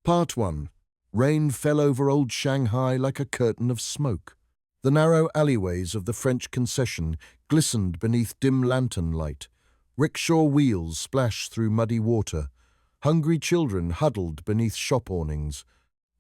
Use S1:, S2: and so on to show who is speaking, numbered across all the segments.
S1: Part 1. Rain fell over old Shanghai like a curtain of smoke. The narrow alleyways of the French concession glistened beneath dim lantern light. Rickshaw wheels splashed through muddy water. Hungry children huddled beneath shop awnings.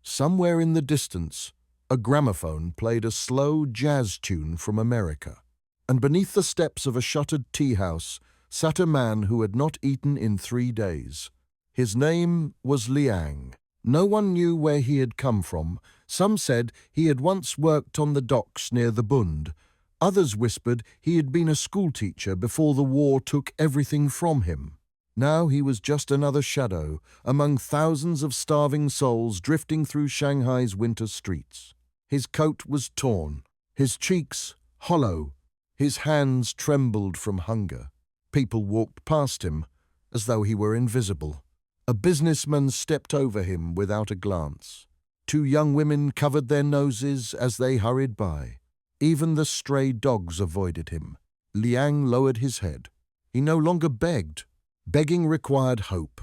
S1: Somewhere in the distance, a gramophone played a slow jazz tune from America. And beneath the steps of a shuttered tea house sat a man who had not eaten in 3 days. His name was Liang. No one knew where he had come from. Some said he had once worked on the docks near the Bund. Others whispered he had been a schoolteacher before the war took everything from him. Now he was just another shadow among thousands of starving souls drifting through Shanghai's winter streets. His coat was torn, his cheeks hollow, his hands trembled from hunger. People walked past him as though he were invisible. A businessman stepped over him without a glance. 2 young women covered their noses as they hurried by. Even the stray dogs avoided him. Liang lowered his head. He no longer begged. Begging required hope.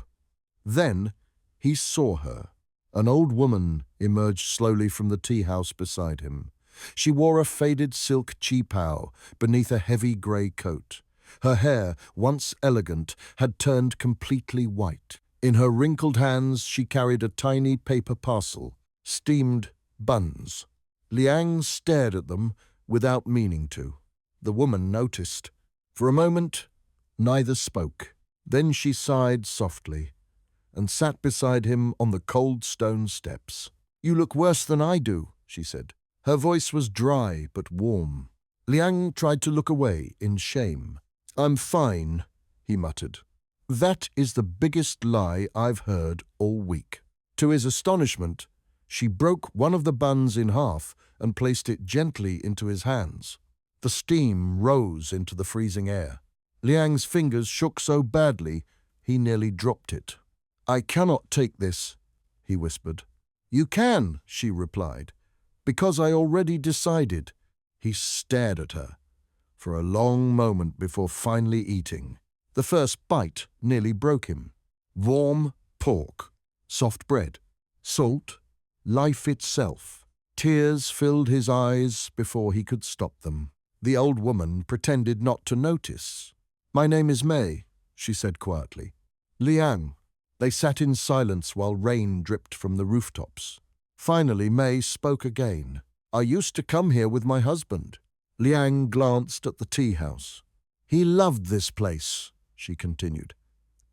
S1: Then he saw her. An old woman emerged slowly from the tea house beside him. She wore a faded silk qipao beneath a heavy grey coat. Her hair, once elegant, had turned completely white. In her wrinkled hands she carried a tiny paper parcel, steamed buns. Liang stared at them without meaning to. The woman noticed. For a moment, neither spoke. Then she sighed softly and sat beside him on the cold stone steps. "You look worse than I do," she said. Her voice was dry but warm. Liang tried to look away in shame. "I'm fine," he muttered. "That is the biggest lie I've heard all week." To his astonishment, she broke one of the buns in half and placed it gently into his hands. The steam rose into the freezing air. Liang's fingers shook so badly he nearly dropped it. "I cannot take this," he whispered. "You can," she replied, "because I already decided." He stared at her for a long moment before finally eating. The first bite nearly broke him. Warm pork, soft bread, salt, life itself. Tears filled his eyes before he could stop them. The old woman pretended not to notice. "My name is May," she said quietly. "Liang." They sat in silence while rain dripped from the rooftops. Finally, May spoke again. "I used to come here with my husband." Liang glanced at the tea house. "He loved this place," she continued.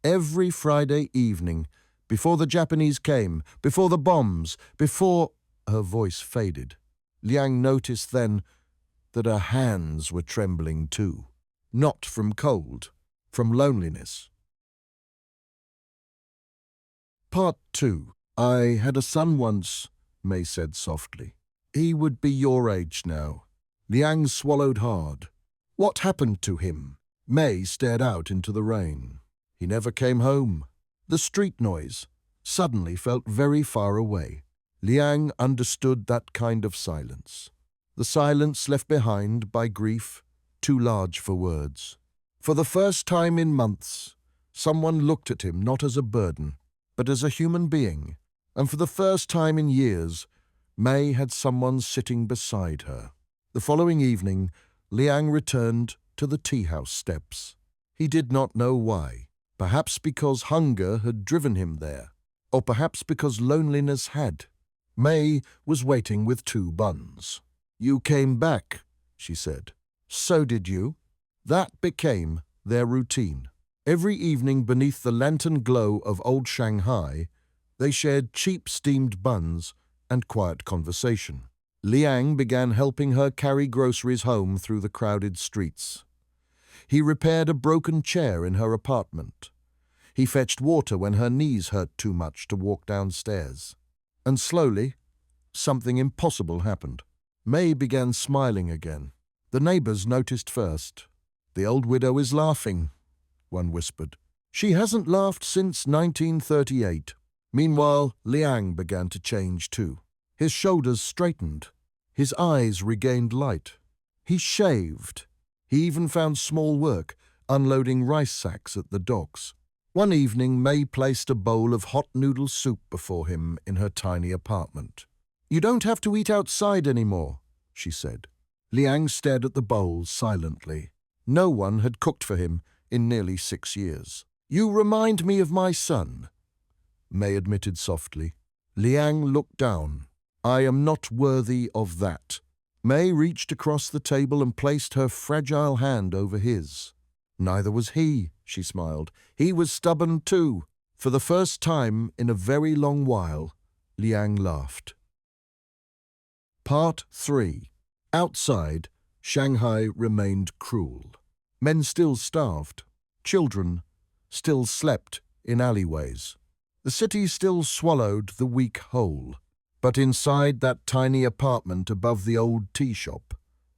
S1: "Every Friday evening, before the Japanese came, before the bombs, before—" Her voice faded. Liang noticed then that her hands were trembling too. Not from cold, from loneliness. Part 2. "I had a son once," May said softly. "He would be your age now." Liang swallowed hard. "What happened to him?" May stared out into the rain. "He never came home." The street noise suddenly felt very far away. Liang understood that kind of silence. The silence left behind by grief, too large for words. For the first time in months, someone looked at him not as a burden, but as a human being. And for the first time in years, May had someone sitting beside her. The following evening, Liang returned to the tea house steps. He did not know why. Perhaps because hunger had driven him there, or perhaps because loneliness had. May was waiting with 2 buns. "You came back," she said. "So did you." That became their routine. Every evening beneath the lantern glow of old Shanghai, they shared cheap steamed buns and quiet conversation. Liang began helping her carry groceries home through the crowded streets. He repaired a broken chair in her apartment. He fetched water when her knees hurt too much to walk downstairs. And slowly, something impossible happened. May began smiling again. The neighbors noticed first. "The old widow is laughing," one whispered. "She hasn't laughed since 1938. Meanwhile, Liang began to change too. His shoulders straightened. His eyes regained light. He shaved. He even found small work, unloading rice sacks at the docks. One evening, May placed a bowl of hot noodle soup before him in her tiny apartment. "You don't have to eat outside anymore," she said. Liang stared at the bowl silently. No one had cooked for him in nearly 6 years. "You remind me of my son," May admitted softly. Liang looked down. "I am not worthy of that." May reached across the table and placed her fragile hand over his. "Neither was he," she smiled. "He was stubborn too." For the first time in a very long while, Liang laughed. Part 3. Outside, Shanghai remained cruel. Men still starved. Children still slept in alleyways. The city still swallowed the weak whole. But inside that tiny apartment above the old tea shop,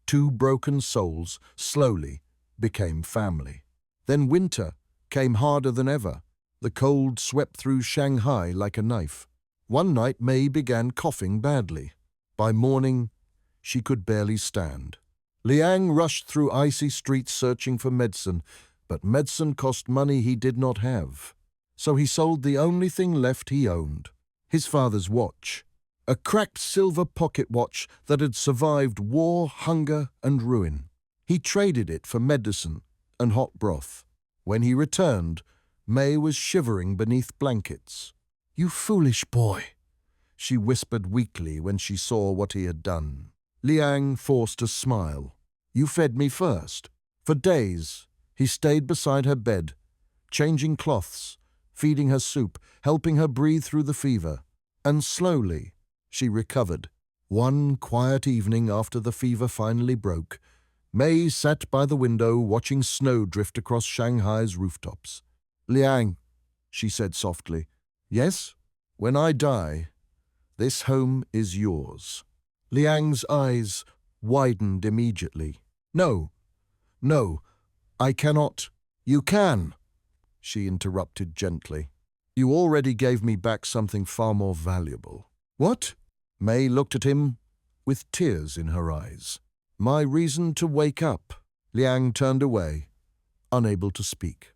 S1: 2 broken souls slowly became family. Then winter came harder than ever. The cold swept through Shanghai like a knife. One night May began coughing badly. By morning, she could barely stand. Liang rushed through icy streets searching for medicine, but medicine cost money he did not have. So he sold the only thing left he owned, his father's watch. A cracked silver pocket watch that had survived war, hunger, and ruin. He traded it for medicine and hot broth. When he returned, May was shivering beneath blankets. "You foolish boy," she whispered weakly when she saw what he had done. Liang forced a smile. "You fed me first." For days, he stayed beside her bed, changing cloths, feeding her soup, helping her breathe through the fever. And slowly, she recovered. One quiet evening after the fever finally broke, May sat by the window watching snow drift across Shanghai's rooftops. "Liang," she said softly. "Yes? When I die, this home is yours." Liang's eyes widened immediately. "No, no, I cannot." "You can," she interrupted gently. "You already gave me back something far more valuable." "What?" May looked at him with tears in her eyes. "My reason to wake up." Liang turned away, unable to speak.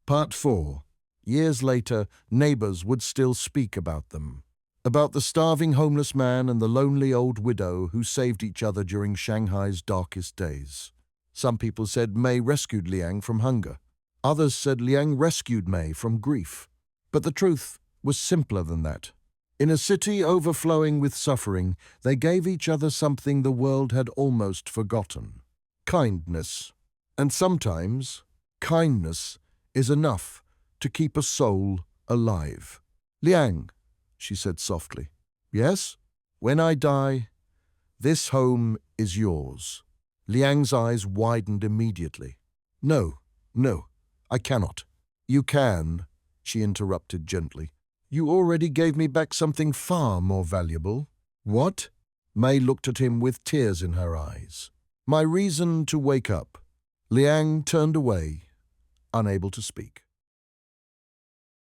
S1: Part 4. Years later, neighbors would still speak about them. About the starving homeless man and the lonely old widow who saved each other during Shanghai's darkest days. Some people said May rescued Liang from hunger. Others said Liang rescued May from grief. But the truth was simpler than that. In a city overflowing with suffering, they gave each other something the world had almost forgotten: kindness. And sometimes, kindness is enough to keep a soul alive. "Liang," she said softly. "Yes? When I die, this home is yours." Liang's eyes widened immediately. "No, no, I cannot." "You can," she interrupted gently. "You already gave me back something far more valuable." "What?" May looked at him with tears in her eyes. "My reason to wake up." Liang turned away, unable to speak.